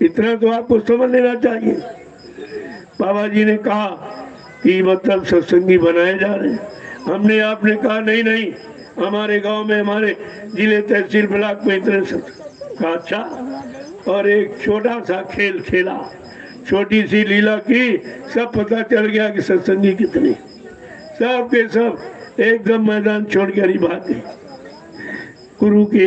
इतना तो आपको समझ लेना चाहिए। बाबा जी ने कहा कि मतलब सत्संगी बनाए जा रहे हैं। हमने आपने कहा नहीं नहीं, हमारे गांव में हमारे जिले तहसील ब्लॉक में इतने कहा अच्छा। और एक छोटा सा खेल खेला, छोटी सी लीला की, सब पता चल गया कि सत्संगी कितने। सब के सब एकदम मैदान छोड़कर ही भाग गए। गुरु के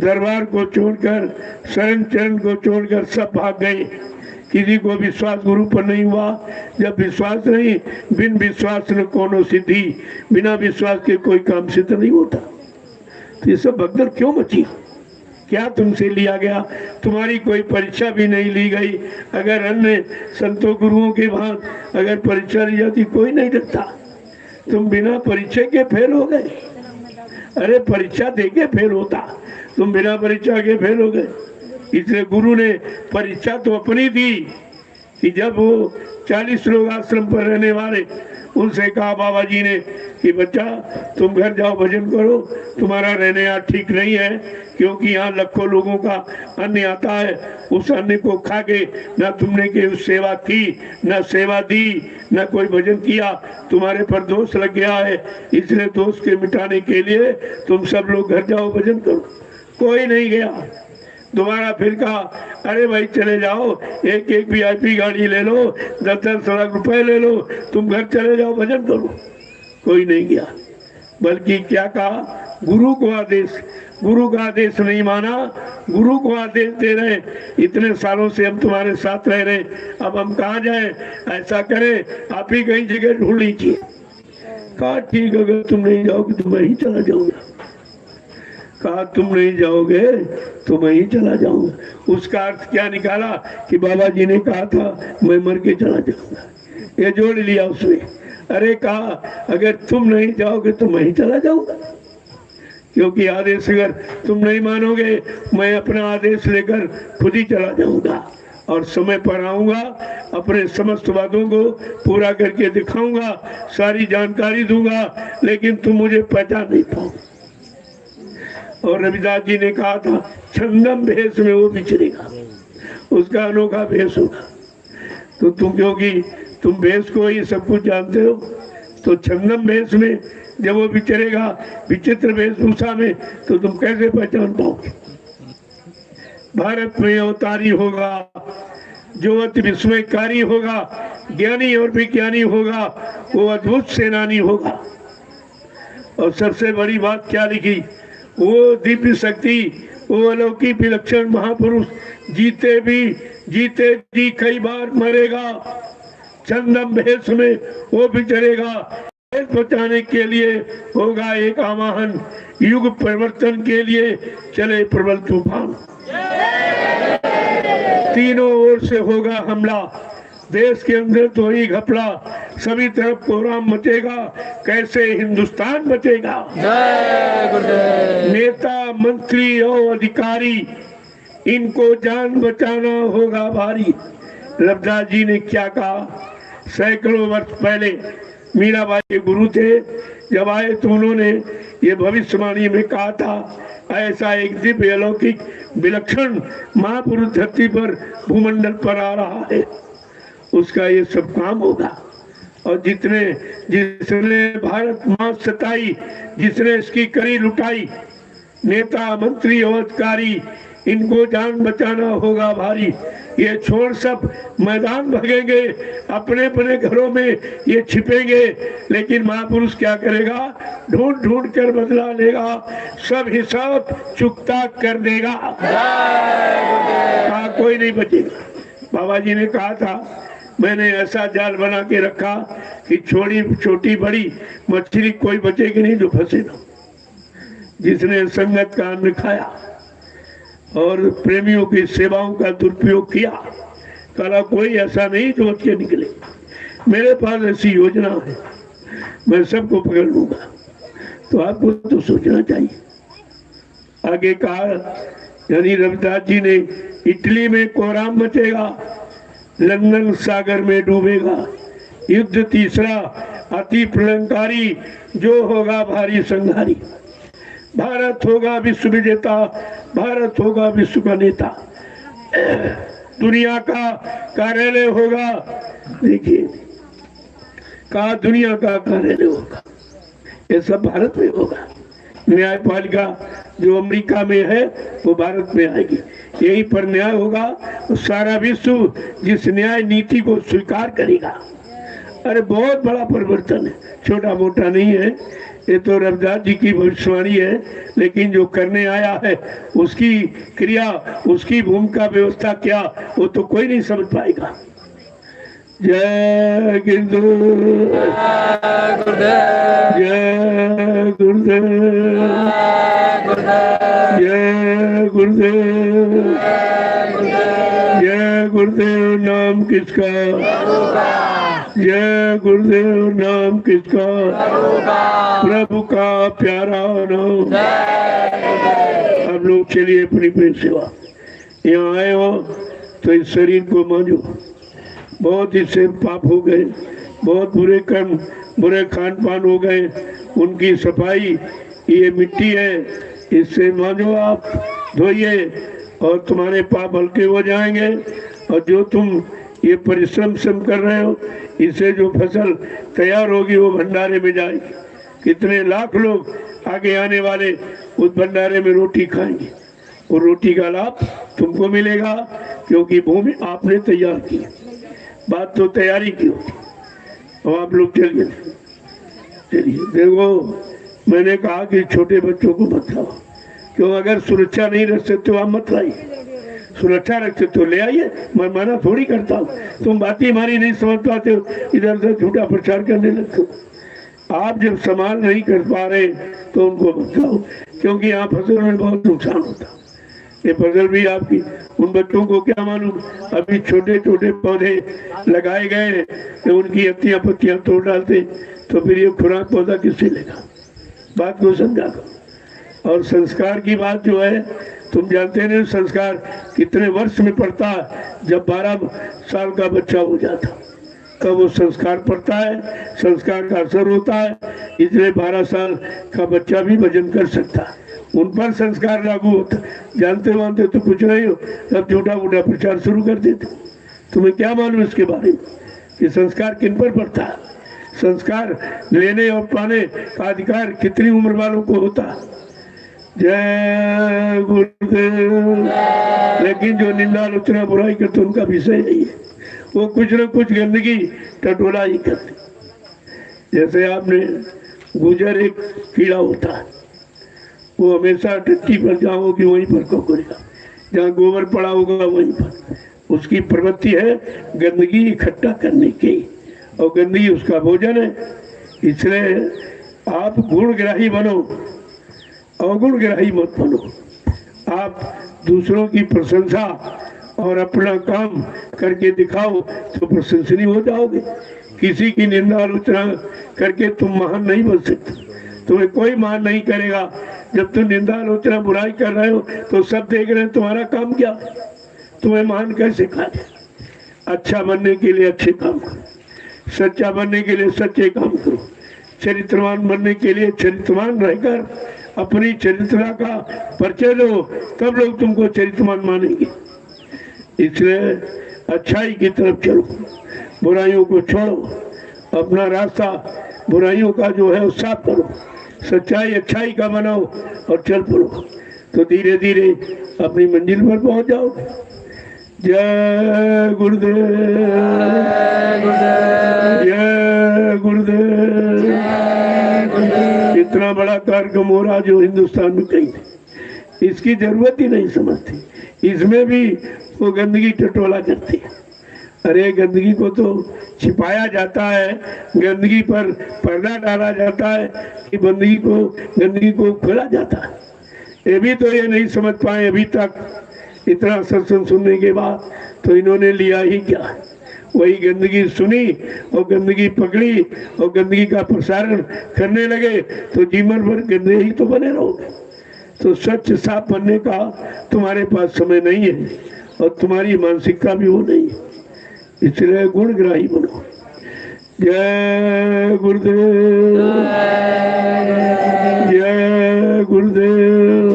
दरबार को छोड़कर, शरण चरण को छोड़कर सब भाग गए। किसी को विश्वास गुरु पर नहीं हुआ। जब विश्वास नहीं, बिन विश्वास न कोनो सिद्धि, बिना विश्वास के कोई काम सिद्ध नहीं होता। तो ये सब भगदड़ क्यों मची? क्या तुमसे लिया गया? तुम्हारी कोई परीक्षा भी नहीं ली गई। अगर अन्य संतों गुरुओं के बाद अगर परीक्षा ली जाती, कोई नहीं देता। तुम बिना परीक्षा के फेल हो गए। अरे परीक्षा देके फेल होता, तुम बिना परीक्षा के फेल हो गए। इसलिए गुरु ने परीक्षा तो अपनी दी कि जब वो 40 लोग आश्रम पर रहने वाले, उनसे कहा बाबा जी ने कि बच्चा तुम घर जाओ, भजन करो, तुम्हारा रहने यहाँ ठीक नहीं है, क्योंकि यहाँ लाखों लोगों का अन्न आता है। उस अन्न को खा के न तुमने के सेवा की, न सेवा दी, न कोई भजन किया, तुम्हारे पर दोष लग गया है। इसलिए दोष के मिटाने के लिए तुम सब लोग घर जाओ, भजन करो। कोई नहीं गया। दोबारा फिर कहा अरे भाई चले जाओ, एक एक VIP गाड़ी ले लो, 10-10 लाख रुपए ले लो, तुम घर चले जाओ, भजन करो। कोई नहीं गया। बल्कि क्या कहा? गुरु को आदेश, गुरु का आदेश नहीं माना, गुरु को आदेश दे रहे, इतने सालों से हम तुम्हारे साथ रह रहे, अब हम कहाँ जाए? ऐसा करें आप ही कहीं जगह ढूंढ लीजिए। कहा ठीक, अगर तुम नहीं जाओगे तो मैं ही चला जाऊंगा। कहा तुम नहीं जाओगे तो मैं ही चला जाऊंगा। उसका अर्थ क्या निकाला कि बाबा जी ने कहा था मैं मर के चला जाऊंगा, ये जोड़ लिया उसने। अरे कहा अगर तुम नहीं जाओगे तो मैं ही चला जाऊंगा, क्योंकि आदेश अगर तुम नहीं मानोगे, मैं अपना आदेश लेकर खुद ही चला जाऊंगा और समय पर आऊंगा, अपने समस्त वादों को पूरा करके दिखाऊंगा, सारी जानकारी दूंगा, लेकिन तुम मुझे पहचान नहीं पाओगे। और रविदास जी ने कहा था छंदम भेष में वो विचरेगा, उसका अनोखा भेष होगा। तो तुम, क्योंकि तुम भेष को ही सब कुछ जानते हो, तो छंदम भेष में जब वो विचरेगा, विचित्र वेशभूषा में, तो तुम कैसे पहचान पाओगे? भारत में अवतारी होगा, जो अति विस्मयकारी होगा, ज्ञानी और विज्ञानी होगा, वो अद्भुत सेनानी होगा। और सबसे बड़ी बात क्या लिखी? वो दिव्य शक्ति, वो अलौकिक विलक्षण महापुरुष जीते जी कई बार मरेगा, चंदम भेष में वो विचरेगा। देश बचाने के लिए होगा एक आवाहन, युग परिवर्तन के लिए चले प्रबल तूफान। तीनों ओर से होगा हमला, देश के अंदर तो ही घपला, सभी तरफ कोहराम मचेगा, कैसे हिंदुस्तान बचेगा। नेता मंत्री और अधिकारी, इनको जान बचाना होगा भारी। रविदास जी ने क्या कहा? सैकड़ों वर्ष पहले मीराबाई के गुरु थे, जब आए तो उन्होंने ये भविष्यवाणी में कहा था, ऐसा एक दिव्य अलौकिक विलक्षण महापुरुष धरती पर भूमंडल पर आ रहा है, उसका ये सब काम होगा। और जिसने भारत मां सताई, जिसने इसकी कड़ी लुटाई, नेता मंत्री और अधिकारी, इनको जान बचाना होगा भारी। ये छोड़ सब मैदान भगेंगे, अपने अपने घरों में ये छिपेंगे, लेकिन महापुरुष क्या करेगा? ढूंढ ढूंढ कर बदला लेगा, सब हिसाब चुकता कर देगा। कोई नहीं बचेगा। बाबा जी ने कहा था मैंने ऐसा जाल बना के रखा कि छोटी बड़ी मछली कोई बचेगी नहीं जो फंसे ना। जिसने संगत का अन्न खाया और प्रेमियों की सेवाओं का दुरुपयोग किया, कला कोई ऐसा नहीं जो बच के निकले। मेरे पास ऐसी योजना है, मैं सबको पकड़ लूंगा। तो आपको तो सोचना चाहिए। आगे कहा, यानी रविदास जी ने, इटली में कोहराम मचेगा, लंदन सागर में डूबेगा, युद्ध तीसरा अति प्रलंकारी, जो होगा भारी संहारी। भारत होगा विश्व विजेता, भारत होगा विश्व का नेता। दुनिया का कार्यालय होगा। देखिए कहा दुनिया का कार्यालय होगा, ये सब भारत में होगा। न्यायपालिका जो अमेरिका में है वो भारत में आएगी, यहीं पर न्याय होगा। और सारा विश्व जिस न्याय नीति को स्वीकार करेगा। अरे बहुत बड़ा परिवर्तन है, छोटा मोटा नहीं है। ये तो रविदास जी की भविष्यवाणी है, लेकिन जो करने आया है उसकी क्रिया, उसकी भूमिका, व्यवस्था क्या, वो तो कोई नहीं समझ पाएगा। जय गुरुदेव, जय गुरुदेव, जय गुरुदेव, जय गुरुदेव। नाम किसका? जय गुरुदेव। नाम किसका? प्रभु का प्यारा नाम। आप लोग चलिए अपनी अपनी सेवा। यहाँ आए हो तो इस शरीर को मांझो। बहुत इससे पाप हो गए, बहुत बुरे कर्म, बुरे खान पान हो गए, उनकी सफाई ये मिट्टी है, इससे मांझो, आप धोइए और तुम्हारे पाप हल्के हो जाएंगे। और जो तुम ये परिश्रम कर रहे हो, इससे जो फसल तैयार होगी वो भंडारे में जाएगी। कितने लाख लोग आगे आने वाले उस भंडारे में रोटी खाएंगे, और रोटी का लाभ तुमको मिलेगा, क्योंकि भूमि आपने तैयार की। बात तो तैयारी की होती। अब आप लोग चलिए देखो, मैंने कहा कि छोटे बच्चों को मत लाओ, क्यों? अगर सुरक्षा नहीं रख सकते आप मत लाइए, सुरक्षा रखते तो ले आइए। मैं मना थोड़ी करता हूँ, तुम बातें हमारी नहीं समझ पाते हो, इधर उधर झूठा प्रचार करने लगते हो। आप जब संभाल नहीं कर पा रहे तो उनको बताओ, क्योंकि यहाँ फसल में बहुत नुकसान होता है। ये फसल भी आपकी, उन बच्चों को क्या मालूम? अभी छोटे छोटे पौधे लगाए गए तो उनकी अत्तियां पत्तियां तोड़ डालते, तो फिर ये खुराक पौधा किससे लेगा? बात को समझा करो। और संस्कार की बात जो है, तुम जानते नहीं संस्कार कितने वर्ष में पड़ता है। जब 12 साल का बच्चा हो जाता तब वो संस्कार पड़ता है, संस्कार का असर होता है। इसलिए 12 साल का बच्चा भी भजन कर सकता है, उन पर संस्कार लागू होता। जानते मानते तो कुछ नहीं हो, तब छोटा मोटा प्रचार शुरू कर देते। तुम्हें क्या मालूम इसके बारे में कि संस्कार किन पर पड़ता है? संस्कार लेने और पाने का अधिकार कितनी उम्र वालों को होता है? जय गुरुदेव। लेकिन जो निंदा आलोचना बुराई करते उनका विषय नहीं है, वो कुछ न कुछ गंदगी टटोला ही करते। जैसे आपने गुजर एक कीड़ा होता है, वो हमेशा टट्टी पर जाओगे वहीं पर कोकरेगा, जहाँ गोबर पड़ा होगा वहीं पर। उसकी प्रवृत्ति है गंदगी इकट्ठा करने की, और गंदगी उसका भोजन है। इसलिए आप गुणग्राही बनो, अवगुणग्राही मत बनो। आप दूसरों की प्रशंसा और अपना काम करके दिखाओ तो प्रशंसनीय हो जाओगे। किसी की निंदा आलोचना करके तुम महान नहीं बन सकते, तुम्हें कोई महान नहीं करेगा। जब तुम निंदा आलोचना बुराई कर रहे हो तो सब देख रहे हैं, तुम्हारा काम क्या? तुम्हें महान कैसे कहा जाए? अच्छा बनने के लिए अच्छे काम करो, सच्चा बनने के लिए सच्चे काम करो, चरित्रवान बनने के लिए चरित्रवान रहकर अपनी चरित्रता का परिचय दो, तब लोग तुमको चरित्रवान मानेंगे। इसलिए अच्छाई की तरफ चलो, बुराइयों को छोड़ो, अपना रास्ता बुराइयों का जो है वो साफ करो, सच्चाई अच्छाई का बनाओ और चल पड़ो, तो धीरे धीरे अपनी मंजिल पर पहुंच जाओगे। जय गुरुदेव, जय गुरुदेव। इतना बड़ा कार्यक्रम हो रहा जो हिंदुस्तान में कहीं नहीं, इसकी जरूरत ही नहीं समझती। इसमें भी वो गंदगी टटोला करती है। अरे गंदगी को तो छिपाया जाता है, गंदगी पर पर्दा डाला जाता है कि गंदगी को खोला जाता है। ये भी तो ये नहीं समझ पाए अभी तक। इतना सत्संग सुनने के बाद तो इन्होंने लिया ही क्या? वही गंदगी सुनी और गंदगी पकड़ी और गंदगी का प्रसारण करने लगे, तो जीवन भर गंदे ही तो बने रहोगे। तो स्वच्छ साफ बनने का तुम्हारे पास समय नहीं है और तुम्हारी मानसिकता भी वो नहीं है। इसलिए गुणग्राही बनो। जय गुरुदेव, जय गुरुदेव,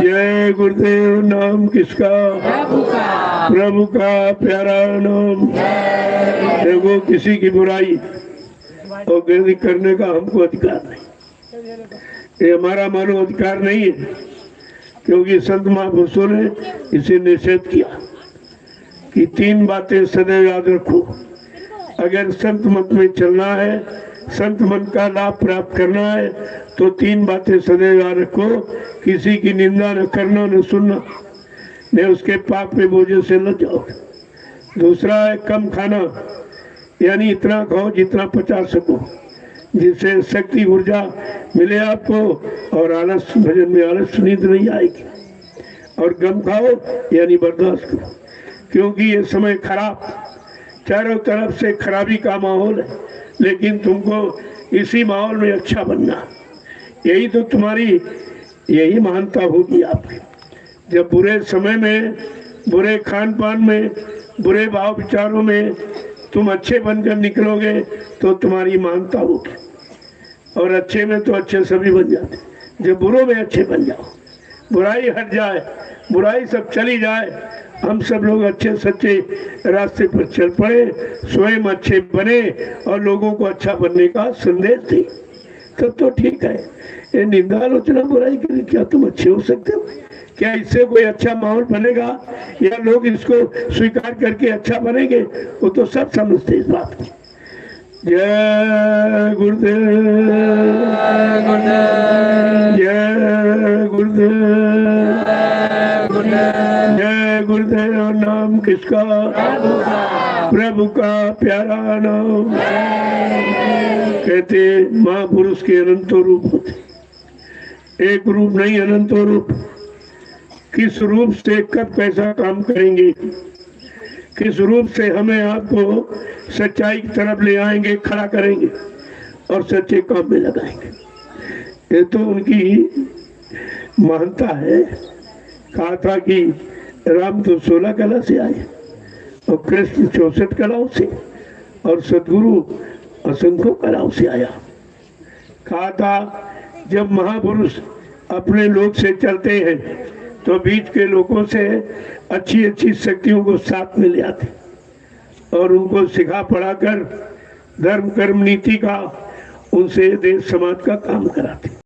जय जय गुरुदेव। नाम किसका? प्रभु का प्यारा नाम। देखो किसी की बुराई और गिरदी करने का हमको अधिकार नहीं, ये हमारा मानव अधिकार नहीं है, क्योंकि संत महापुरुषों ने इसे निषेध किया कि 3 बातें सदैव याद रखो। अगर संत मत में चलना है, संत मन का लाभ प्राप्त करना है, तो 3 बातें सदैव याद रखो। किसी की निंदा न करना, न सुनना, न उसके पाप के बोझे से लग जाओ। दूसरा है कम खाना, यानी इतना खाओ जितना पचा सको, जिससे शक्ति ऊर्जा मिले आपको और आलस, भजन में आलस, नींद नहीं आएगी। और कम खाओ यानी बर्दाश्त करो, क्योंकि ये समय खराब, चारों तरफ से खराबी का माहौल है, लेकिन तुमको इसी माहौल में अच्छा बनना, यही तो तुम्हारी यही महानता होगी आपकी। जब बुरे समय में, बुरे खान पान में, बुरे भाव विचारों में तुम अच्छे बनकर निकलोगे तो तुम्हारी महानता होगी। और अच्छे में तो अच्छे सभी बन जाते, जब बुरों में अच्छे बन जाओ, बुराई हट जाए, बुराई सब चली जाए, हम सब लोग अच्छे सच्चे रास्ते पर चल पड़े, स्वयं अच्छे बने और लोगों को अच्छा बनने का संदेश दें, तब तो ठीक है। ये निंदा आलोचना बुराई के लिए क्या तुम अच्छे हो सकते हो? क्या इससे कोई अच्छा माहौल बनेगा या लोग इसको स्वीकार करके अच्छा बनेंगे? वो तो सब समझते इस बात को। जय गुरुदेव, जय गुरुदेव, जय गुरुदेव। नाम किसका? प्रभु का प्यारा नाम। कहते महापुरुष के अनंतों रूप होते, एक रूप नहीं, अनंतों रूप। किस रूप से कब कैसा काम करेंगे, किस रूप से हमें आपको सच्चाई की तरफ ले आएंगे, खड़ा करेंगे और सच्चे काम में लगाएंगे, ये तो उनकी महानता है। कहा था कि राम तो 16 कला से आए और कृष्ण 64 कलाओं से और सदगुरु असंख्यों कलाओं से आया। कहा था जब महापुरुष अपने लोक से चलते हैं तो बीच के लोगों से अच्छी अच्छी शक्तियों को साथ में ले आते और उनको सिखा पढ़ाकर धर्म कर्म नीति का, उनसे देश समाज का काम कराते।